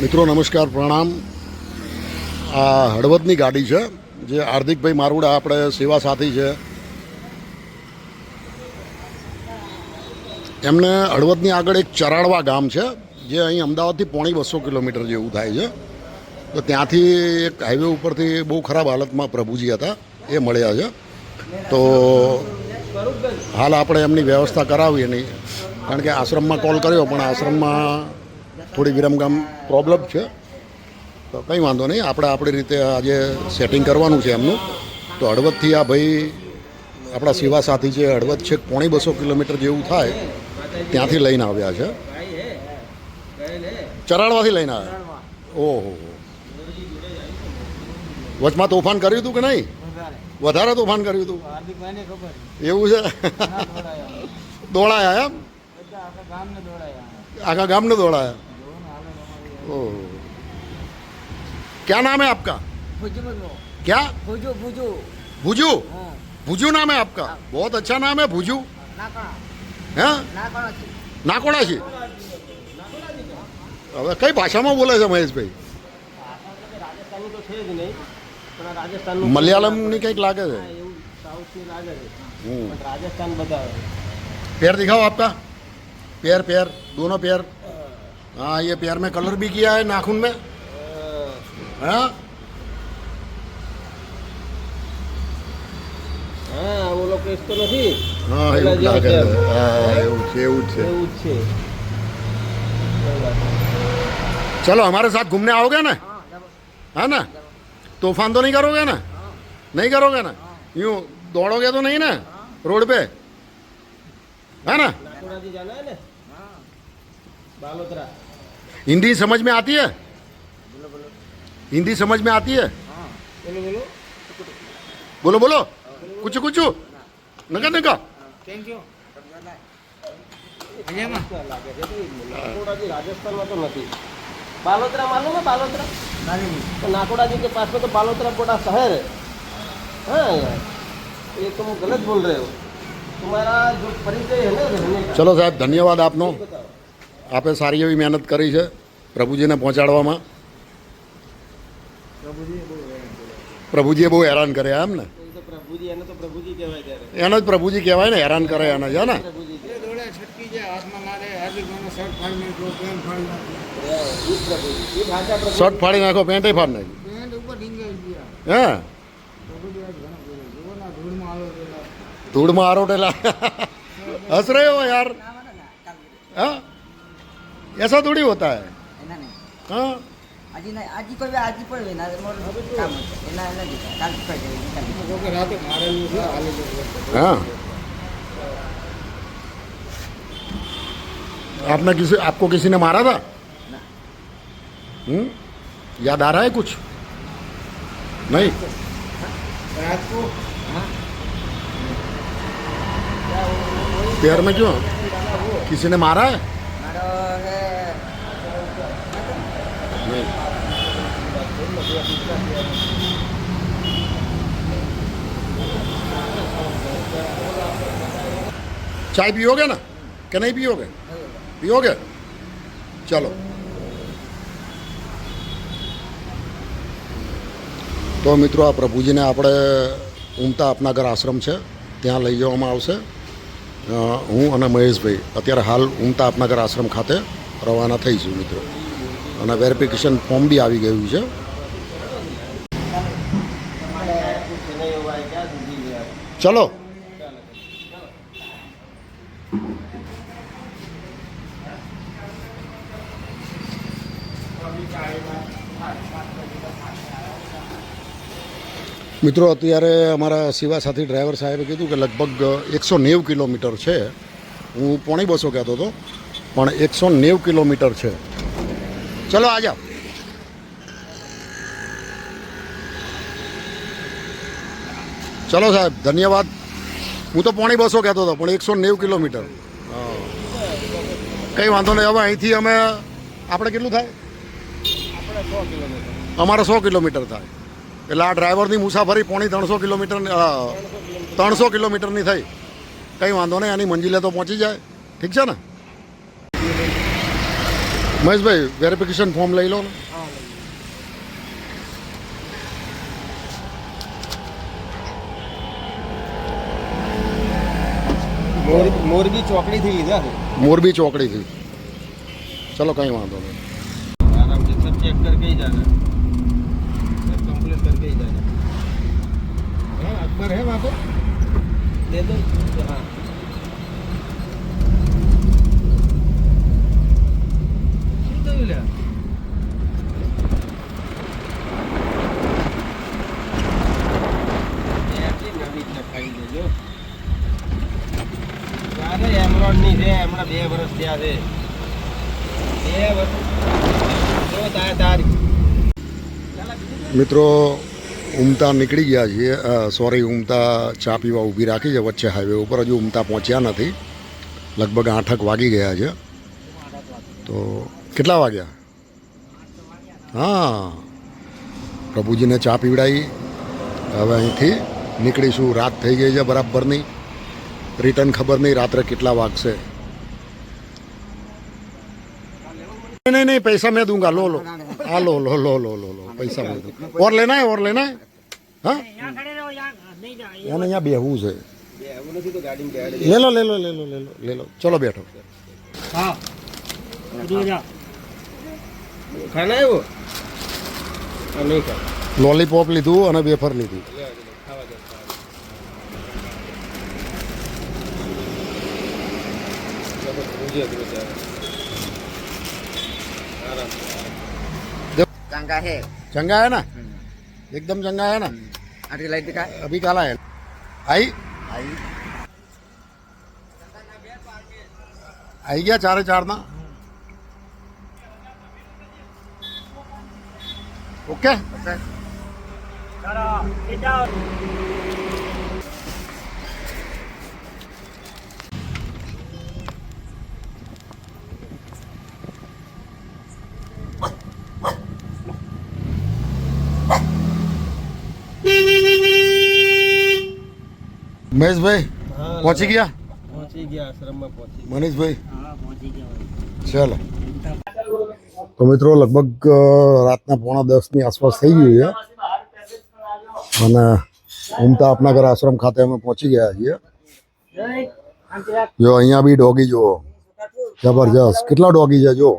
મિત્રો નમસ્કાર, પ્રણામ. આ હળવદની ગાડી છે જે હાર્દિકભાઈ મારુડા આપણે સેવા સાથી છે. એમને હળવદની આગળ એક ચરાડવા ગામ છે જે અહીં અમદાવાદથી 250 કિલોમીટર જેવું થાય છે. તો ત્યાંથી એક હાઈવે ઉપરથી બહુ ખરાબ હાલતમાં પ્રભુજી હતા, એ મળ્યા છે. તો હાલ આપણે એમની વ્યવસ્થા કરાવી એની, કારણ કે આશ્રમમાં કોલ કર્યો પણ આશ્રમમાં થોડી વિરમગામ પ્રોબ્લેમ છે. તો કંઈ વાંધો નહીં, આપણે આપણી રીતે આજે સેટિંગ કરવાનું છે એમનું. તો હળવદથી આ ભાઈ આપણા સેવા સાથી છે, હળવદ છે 250 કિલોમીટર જેવું થાય ત્યાંથી લઈને આવ્યા છે, ચરાડવાથી લઈને આવ્યા. ઓહો, વચમાં તોફાન કર્યું હતું કે નહીં? વધારે તોફાન કર્યું હતું એવું છે? દોડાયા એમ? आखा गांव ने दौड़ाया. ओह, क्या नाम है आपका? क्या? भुजू. भुजू नाम है आपका? बहुत अच्छा नाम है भुजू. हैं? नाकोड़ाशी. હવે કઈ ભાષામાં બોલે છે મહેશભાઈ? મલયાલમની કંઈક લાગે છે. पैर दिखाओ आपका. पैर पैर दोनों पैर. हाँ, ये पैर में कलर भी किया है नाखून में. हाँ हाँ, वो लोग केस तो नहीं. हाँ, એવું લાગે છે. હા, એવું છે, એવું જ છે. चलो हमारे साथ घूमने आओगे ना? है ना? तूफान तो नहीं करोगे ना? नहीं करोगे ना? यूँ दौड़ोगे तो नहीं ना रोड पे, है ना? जाना है ना बालोतरा. हिंदी समझ में आती है? हिंदी समझ में आती है? बोलो बोलो. बोलो बोलो कुछ कुछ नका नका. Thank you. राजस्थान में तो नहीं. बालोतरा मालूम है? बालोतरा तो नाकोड़ा जी के पास में तो बालोतरा बड़ा शहर है. हाँ यार, ये तुम गलत बोल रहे हो. तुम्हारा जो परिचय है ना रहने का. ચલો સાહેબ, ધન્યવાદ આપનો. આપે સારી એવી મહેનત કરી છે પ્રભુજીને પહોંચાડવામાં. પ્રભુજીએ બહુ હેરાન કર્યા એમ ને? તો પ્રભુજી, એને તો પ્રભુજી કહેવાય ત્યારે. એને જ પ્રભુજી કહેવાય ને, હેરાન કરે એને છે ને. પ્રભુજી શર્ટ ફાડી નાખો, પેન્ટ ફાડી નાખી. હે, ધૂળમાં આરોટેલા. हंस रहे हो यार? हाँ, ऐसा थोड़ी होता है. हाँ, हाँ. आपको किसी ने मारा था? याद आ रहा है कुछ? नहीं. पैर में क्यों? किसी ने मारा है? नहीं. चाय पियोगे ना कि नहीं पियोगे? पियोगे? चलो. તો મિત્રો, આ પ્રભુજીને આપણે ઉમતા આપનાગર આશ્રમ છે ત્યાં લઈ જવામાં આવશે. હું અને મહેશભાઈ અત્યારે હાલ ઉમતા આપનાગર આશ્રમ ખાતે રવાના થઈશું મિત્રો, અને વેરિફિકેશન ફોર્મ બી આવી ગયું છે. ચલો. મિત્રો, અત્યારે અમારા સેવા સાથી ડ્રાઈવર સાહેબે કીધું કે લગભગ 190 કિલોમીટર છે. હું 250 કહેતો હતો, પણ 190 કિલોમીટર છે. ચલો આ જાઓ. ચલો સાહેબ, ધન્યવાદ. હું તો 250 કહેતો હતો, પણ 190 કિલોમીટર. કંઈ વાંધો નહીં. હવે અહીંથી અમે, આપણે કેટલું થાય? અમારે 100 કિલોમીટર થાય. એટલે આ ડ્રાઈવરની મુસાફરી 350 કિલોમીટર 300 કિલોમીટરની થઈ. કંઈ વાંધો નહીં, આની મંજિલે તો પહોંચી જાય. ઠીક છે ને? મહેશભાઈ વેરિફિકેશન ફોર્મ લઈ લો ને. हाँ मोरबी चौकड़ी थी लीधा थे મોરબી ચોકડીથી. ચલો કંઈ વાંધો નહીં. आराम से सब चेक करके ही जाना सब कंप्लीट करके ही जाना हाँ अकबर है वहाँ पे दे दो हाँ શું થયું લ્યા એટલી નવી જ લખાઈ દેજો અરે એમરોડની છે હમણાં 2 વર્ષ થયા છે 2 વર્ષ જો તારી મિત્રો ઉમતા નીકળી ગયા છીએ. સોરી, ઉમતા ચા પીવા ઊભી રાખી છે વચ્ચે હાઈવે ઉપર. હજુ ઉમતા પહોંચ્યા નથી. લગભગ 8 વાગી ગયા છે. તો કેટલા વાગ્યા? હા, પ્રભુજીને ચા પીવડાવી. હવે અહીંથી નીકળીશું. રાત થઈ ગઈ છે બરાબરની. રિટર્ન ખબર નહીં રાત્રે કેટલા વાગશે. नहीं नहीं पैसा मैं दूंगा. लो लो हाँ लो लो लो लो लो लो पैसा मैं दूंगा. और लेना है हाँ यहाँ यहाँ बेहू है. એવું નથી તો ગાડીમાં બેહાડે ले लो ले लो ले लो ले लो ले लो. चलो बैठो. हाँ खाना है वो नहीं खा લોલીપોપ લીધું અને વેફર લીધી. ખાવા દે चंगा है चंगा है ना? एकदम चंगा है ना? आटी लाइट का अभी काला है. आई आई आई गया 4:04 ना. ओके. મહેશભાઈ પહોંચી ગયા? પહોંચી ગયા આશ્રમમાં પહોંચી મનીષભાઈ હા પહોંચી ગયા ચાલો. તો મિત્રો લગભગ રાતના 9:45ની આસપાસ થઈ ગયું છે અને ઉમતા આપનાગર આશ્રમ ખાતે અમે પહોંચી ગયા છીએ. જો અહીંયા બી ડોગી જુઓ, જબરજસ્ત. કેટલા ડોગી છે જો.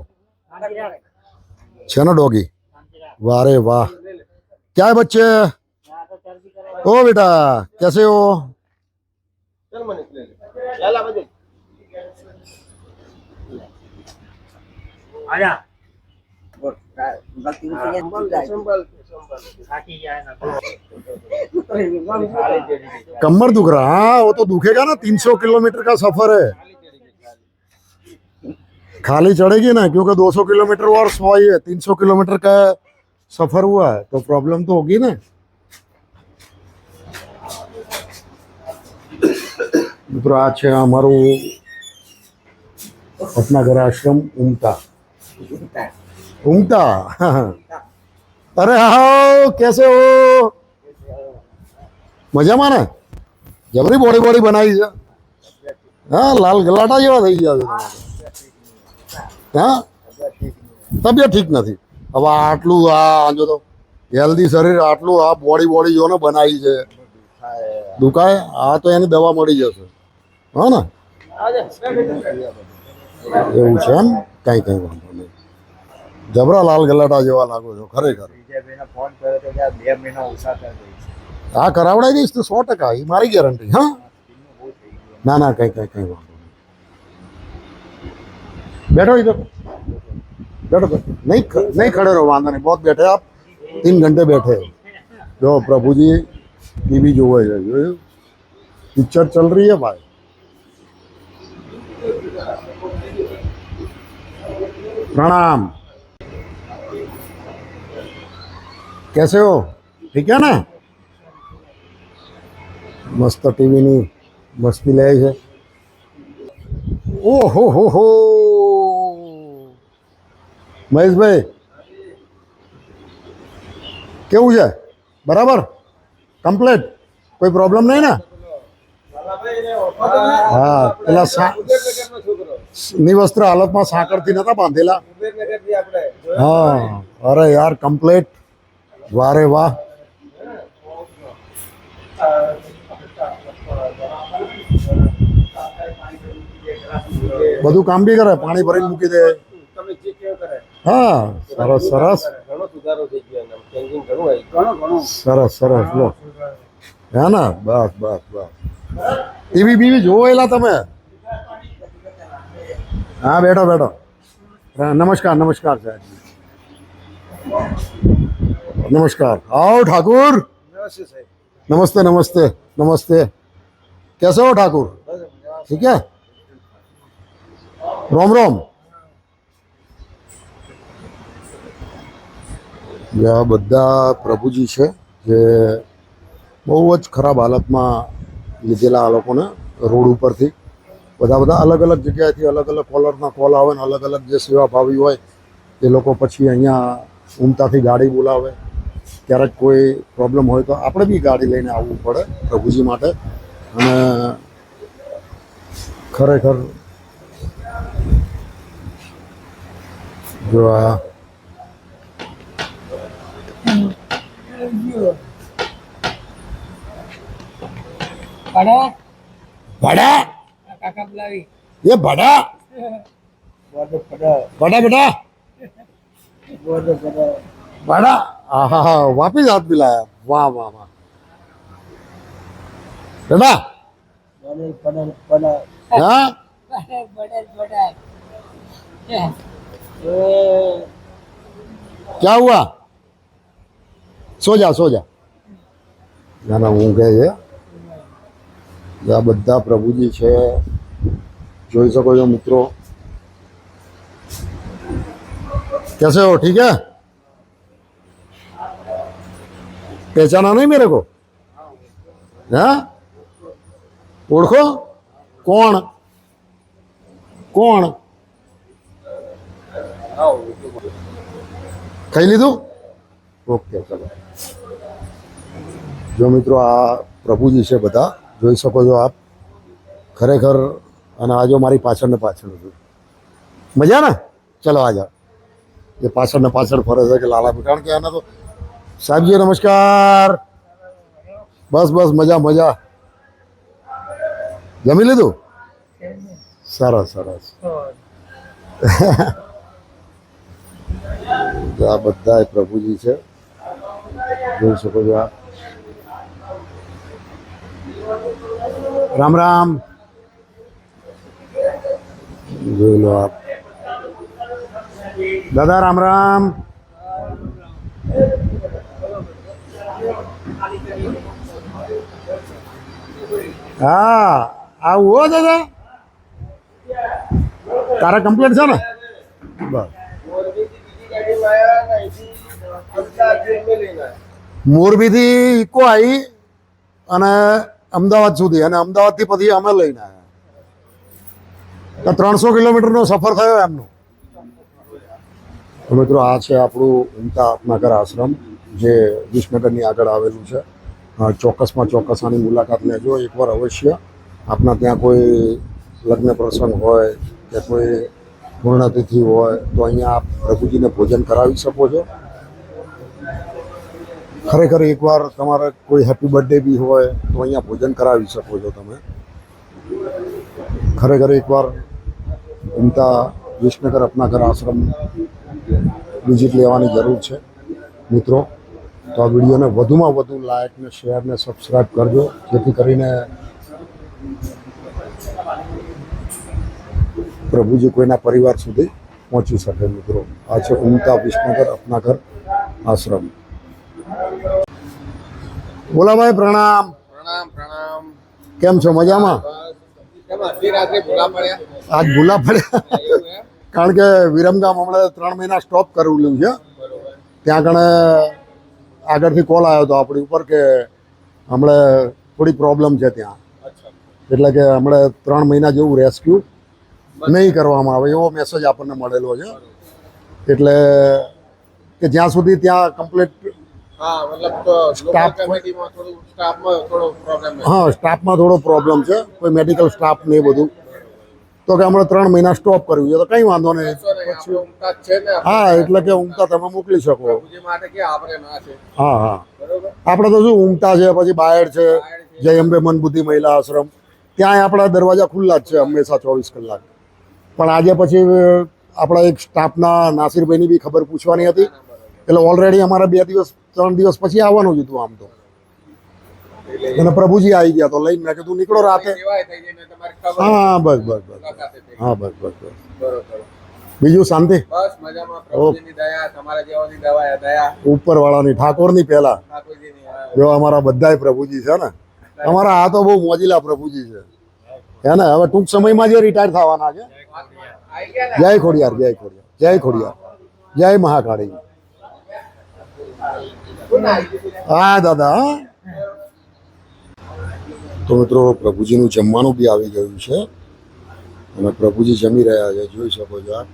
છે ને ડોગી? વાહ રે વાહ. क्या है बच्चे? ओ बेटा कैसे हो? चल मनीष ले ले चल आ बजे आजा बोल गलती से संभल काटी जाए ना कमर दुख रहा? हाँ वो तो दुखेगा ना. 300 किलोमीटर का सफर है. खाली चढ़ेगी ना क्योंकि 200 किलोमीटर और सवाई है. 300 किलोमीटर का सफर हुआ है तो प्रॉब्लम तो होगी ना. મિત્રો આ છે અમારું अपनागर आश्रम उमता. उमता अरे हाँ कैसे हो? મજામાં ને? જબરી બોડી બોડી બનાવી છે. હા લાલ ગલાટા જેવા થઈ ગયા છે. હા તબિયત ઠીક નથી. હવે આટલું આ જો તો હેલ્ધી શરીર, આટલું આ બોડી જો ને બનાવી છે. દુખાય આ તો એની દવા મળી જશે. હા ને એવું છે એમ? કઈ વાંધો નહીં. જબરા લાલ ગલાટા જેવા લાગો છો ખરેખર. फोन करे तो क्या 2 महीना ओछा कर दे આ કરાવડાવી દઈશ તો 100%. એ મારી ગેરંટી. હા ના ના કઈ વાંધો નહીં. बैठो इधर बैठो नहीं नहीं खड़े रहो. वांदा नहीं बहुत बैठे आप. 3 घंटे बैठे जो प्रभु जी टीवी जो है पिक्चर चल रही है भाई. प्रणाम. कैसे हो? ठीक है ना? मस्त टीवी नी मस्ती ले છે. ઓહો હો મહેશભાઈ કેવું છે? બરાબર? કમ્પ્લીટ? કોઈ પ્રોબ્લેમ નહીં ને? હા પેલા નિવસ્ત્ર હાલતમાં સાંકળથી નતા બાંધેલા. કુબેરનગરથી આપણે હા, અરે યાર કમ્પ્લેટ. વારે વાહ. બધું કામ બી કરે, પાણી ભરીને મૂકી દે. તમે જે કેવો કરે હા, સરસ સરસ ઘણો સુધારો થઈ ગયો એમ ચેન્જિંગ ઘણું આવી ઘણું સરસ સરસ. લો હે ને, બસ બસ બસ. ટીવી બીવી જોવેલા તમે? હા, બેઠો બેઠો. નમસ્કાર નમસ્કાર સાહેબ. નમસ્કાર. आओ ठाकुर. વ્યવસ્થિત સાહેબ नमस्ते नमस्ते नमस्ते. कैसे हो ठाकुर? ठीक है. रोम रोम. આ બધા પ્રભુજી છે જે બહુ જ ખરાબ હાલતમાં લીધેલા આ લોકોને રોડ ઉપરથી. બધા અલગ અલગ જગ્યાએથી અલગ અલગ કોલરના કોલ આવે ને અલગ અલગ જે સેવાભાવી હોય એ લોકો પછી અહીંયા ઉમતાથી ગાડી બોલાવે. ક્યારેક કોઈ પ્રોબ્લેમ હોય તો આપણે બી ગાડી લઈને આવવું પડે પ્રભુજી માટે. અને ખરેખર જો આ ભાડા ये भाड़ा भाड़ा बेटा भाड़ा. हाँ हाँ, वापिस हाथ मिलाया. वाह वाह वाह बेटा. हाँ, क्या हुआ? सो जा. ના ના, ઊંઘે છે. આ બધા પ્રભુજી છે, જોઈ શકો છો મિત્રો. कैसे हो? ठीक है. पहचाना नहीं मेरे को? हाँ, ओळखो? कोण कोण? ખાઈ લીધું? ઓકે, ચલો. જો મિત્રો આ પ્રભુજી છે બધા, જોઈ શકો છો આપ. ખરેખર. અને આ જો મારી પાછળ ને પાછળ હતું. મજા ને? ચલો આ જાઓ. એ પાછળ ને પાછળ ફરે છે કે લાલા, કારણ કે આને તો સાહેબજી નમસ્કાર. બસ બસ, મજા મજા. જમી લીધું? સરસ સરસ. આ બધા પ્રભુજી છે, જોઈ શકો છો આપ. રામ રામ. જોઈ લો આપ. દાદા રામ રામ. હા, આવું હો દાદા. તારા કમ્પ્લેટ છે ને? બસ. મોરબીથી ઇકો આવી અને અમદાવાદ સુધી, અને અમદાવાદથી પછી અમે લઈને આવ્યા. 300 કિલોમીટરનો સફર થયો એમનો. તો મિત્રો આ છે આપણું ઉમતા આપનાગર આશ્રમ, જે વિસનગરની આગળ આવેલું છે. ચોક્કસમાં ચોક્કસ આની મુલાકાત લેજો એકવાર અવશ્ય. આપના ત્યાં કોઈ લગ્ન પ્રસંગ હોય કે કોઈ પૂર્ણતિથિ હોય તો અહીંયા આપ પ્રભુજીને ભોજન કરાવી શકો છો. ખરેખર એકવાર તમારે કોઈ હેપી બર્થડે બી હોય તો અહીંયા ભોજન કરાવી શકો છો તમે. ખરેખર એકવાર ઉમતા વિસનગર અપનાગર આશ્રમ વિઝિટ લેવાની જરૂર છે મિત્રો. તો આ વિડીયોને વધુમાં વધુ લાઇક ને શેર ને સબસ્ક્રાઈબ કરજો, જેથી કરીને પ્રભુજી કોઈના પરિવાર સુધી પહોંચી શકે મિત્રો. આ છે ઉમતા વિસનગર અપનાગર આશ્રમ. ભોલાભાઈ પ્રણામ. પ્રણામ પ્રણામ. કેમ છો? મજામાં? અડધી રાત્રે ભૂલા પડ્યા આજ ભૂલા પડ્યા એવું એમ? કારણ કે વિરમગામ હમણાં 3 મહિના સ્ટોપ કરેલું છે. ત્યાં કણે આગળથી કોલ આવ્યો હતો આપણી ઉપર કે હમણાં થોડી પ્રોબ્લેમ છે ત્યાં, એટલે કે હમણાં 3 મહિના જેવું રેસ્ક્યુ નહીં કરવામાં આવે એવો મેસેજ આપણને મળેલો છે. એટલે કે જ્યાં સુધી ત્યાં કમ્પ્લીટ હા, મતલબ સ્ટાફ કમિટીમાં થોડું સ્ટાફમાં થોડો પ્રોબ્લેમ હા, સ્ટાફમાં થોડો પ્રોબ્લેમ છે, કોઈ મેડિકલ સ્ટાફ ને એ બધું. તો કે હમણાં 3 મહિના સ્ટોપ કર્યું છે તો કંઈ વાંધો નહીં. આપણે ઊંઘતા જ છે ને હા એટલે કે ઊંઘતા તમે મોકલી શકો. પ્રભુજી માટે કે આપણે ના છે હા હા બરોબર. આપણે તો શું ઊંઘતા છે, પછી બાયડ છે, જય અંબે મન બુદ્ધિ મહિલા આશ્રમ, ત્યાં આપણા દરવાજા ખુલ્લા જ છે હંમેશા 24 કલાક. પણ આજે પછી આપણા એક સ્ટાફના નાસિરભાઈની બી ખબર પૂછવાની હતી, એટલે ઓલરેડી અમારે 2 દિવસ 3 દિવસ પછી આવવાનું જ હતું આમ તો. અને પ્રભુજી આવી ગયા તો લઈને મેં કીધું નીકળો રાતે. સેવાય થઈ ગઈ ને તમારી ખબર હા બસ બસ બસ મુલાકાતે થઈ ગઈ. હા બસ બસ બસ બરોબર. બીજું શાંતિ? બસ મજામાં. પ્રભુજીની દયા, તમારા જેવાની દયા, ઉપરવાળાની ઠાકોરની પહેલા ઠાકોરજીની જો અમારા બધાય પ્રભુજી છે ને, અમારા આ તો બહુ મોજીલા પ્રભુજી છે હે ને. હવે ટૂંક સમયમાં જે રિટાયર થવાના છે. આવી ગયા ને. જય ખોડિયાર, જય ખોડિયાર, જય ખોડિયાર, જય મહાકાળી. હા દાદા. હા. તો મિત્રો પ્રભુજીનું જમવાનું બી આવી ગયું છે અને પ્રભુજી જમી રહ્યા છે, જોઈ શકો છો આપ.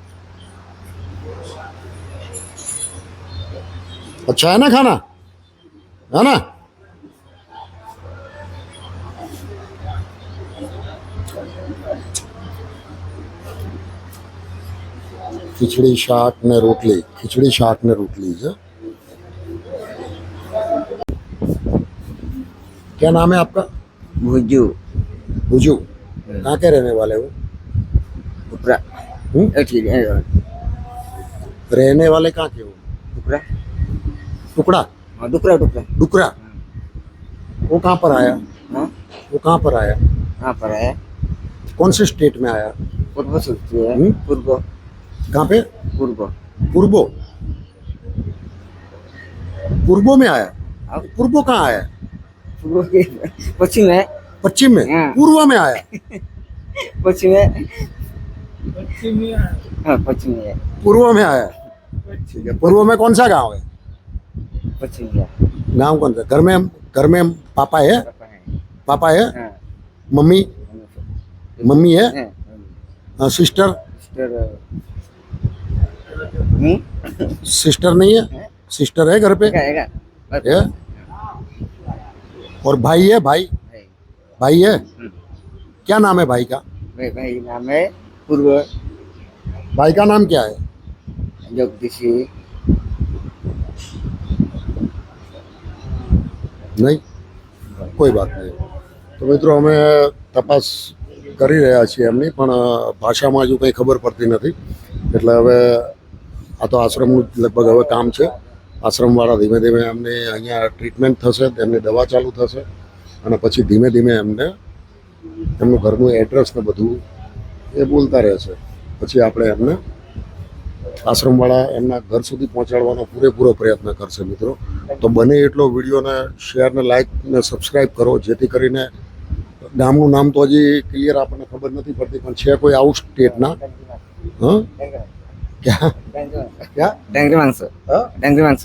अच्छा है ना खाना, है ना? खिचड़ी शाक ने रोटली, खिचड़ी शाक ने रोटली है. क्या नाम है आपका? ભુજુ बुजू. कहाँ के रहने वाले हो? ઉપરા એથી रहने वाले कहाँ के हो? ઉપરા टुकड़ा, ડુકરા ડુકરા डुकरा. वो कहाँ पर आया? हाँ वो कहाँ पर आया? हाँ पर है कौन से स्टेट में आया? पूर्व सूची है हम्म? पूर्व कहाँ पे? पूर्व पूर्वो. पूर्वो में आया? हाँ। पूर्वो कहाँ आया? पूर्व के पश्चिम है पश्चिम में? हाँ। पूर्व में आया? पश्चिम है हाँ पश्चिम है पूर्व में आया. ठीक है. पूर्व में कौन सा गांव है? पश्चिम है गांव कौन सा? घर में पापा है? पापा है? हाँ मम्मी? मम्मी है? हाँ सिस्टर? सिस्टर सिस्टर नहीं है? सिस्टर है घर पे? है है? और भाई है? भाई भाई है? क्या नाम है भाई का? भाई भाई नाम है पूर्व भाई का नाम क्या है? जगदीशी નહીં, કોઈ વાત નહીં. તો મિત્રો અમે તપાસ કરી રહ્યા છીએ એમની, પણ ભાષામાં હજુ કંઈ ખબર પડતી નથી. એટલે હવે આ તો આશ્રમનું જ લગભગ હવે કામ છે. આશ્રમવાળા ધીમે ધીમે એમને અહીંયા ટ્રીટમેન્ટ થશે, તેમની દવા ચાલુ થશે અને પછી ધીમે ધીમે એમને એમનું ઘરનું એડ્રેસ ને બધું એ બોલતા રહેશે. પછી આપણે એમને આશ્રમવાળા એમના ઘર સુધી પહોંચાડવાનો પૂરેપૂરો પ્રયત્ન કરશે. મિત્રો તો બને એટલો વિડીયોને શેર ને લાઈક ને સબસ્ક્રાઈબ કરો, જેથી કરીને ગામનું નામ તો હજી ક્લિયર આપણને ખબર નથી પડતી, પણ છે કોઈ આઉટ સ્ટેટના. હા ક્યાં ક્યાં डांगरी मांस હા डांगरी मांस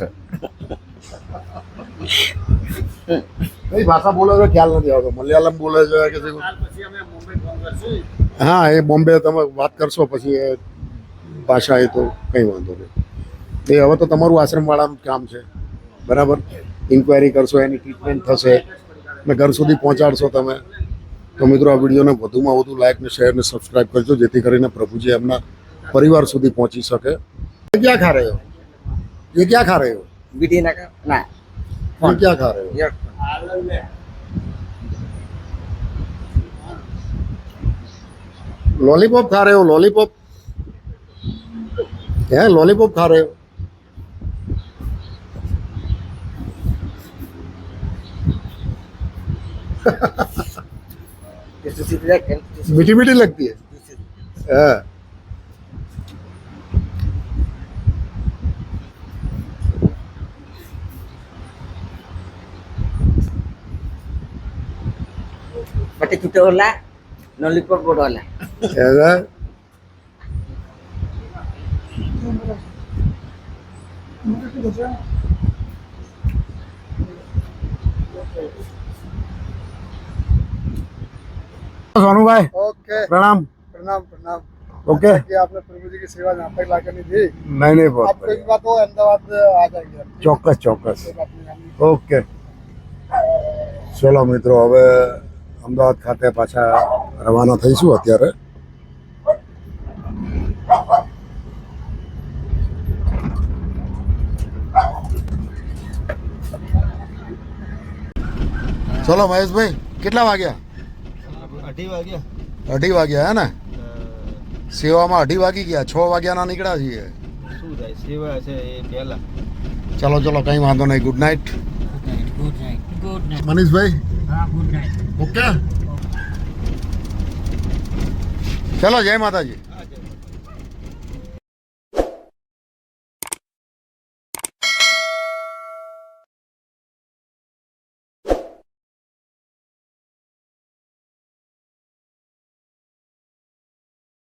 કઈ ભાષા બોલે છે ખ્યાલ નથી આવતો. મલયાલમ બોલે છે કે શું? હા એ બોમ્બે તમે વાત કરશો પછી એ ભાષા એ તો કંઈ વાંધો નહીં. એ હવે તો તમારું આશ્રમવાળાનું કામ છે, બરાબર. ઇન્ક્વાયરી કરશો, એની ટ્રીટમેન્ટ થશે ને ઘર સુધી પહોંચાડશો તમે. તો મિત્રો આ વિડીયોને વધુમાં વધુ લાઈક ને શેર ને સબસ્ક્રાઈબ કરજો, જેથી કરીને પ્રભુજી એમના પરિવાર સુધી પહોંચી શકે. ये क्या खा रहे हो? ये क्या खा रहे हो? बीटी ना का ना ये क्या खा रहे हो? ये लॉलीपॉप खा रहे हो? लॉलीपॉप है? लॉलीपॉप खा रहे हो? मीठी मीठी लगती है. हाँ. पटे छुटे होला लॉलीपॉप बोर्ड होला ऐसा सोनू भाई ओके प्रणाम. प्रणाम प्रणाम ओके. कि आपने प्रभु जी की सेवा यहाँ तक ला करनी थी नहीं नहीं बहुत आप कोई बात हो अहमदाबाद आ जाएंगे हम। ચોક્કસ ચોક્કસ. कोई बात नहीं हम ઓકે ચલો મિત્રો હવે અમદાવાદ ખાતે પાછા રવાના થઈશું અત્યારે. ચલો મહેશભાઈ કેટલા વાગ્યા? 2:30 વાગ્યા. 2:30 વાગ્યા હે ને? સેવામાં 2:30 વાગી ગયા, 6 વાગ્યાના નીકળ્યા છીએ. શું થાય, સેવા છે એ પહેલા. ચલો ચલો કંઈ વાંધો નહીં. Good night good night. Manishbhai. હા, ગુડ નાઇટ. ઓકે ચલો, જય માતાજી.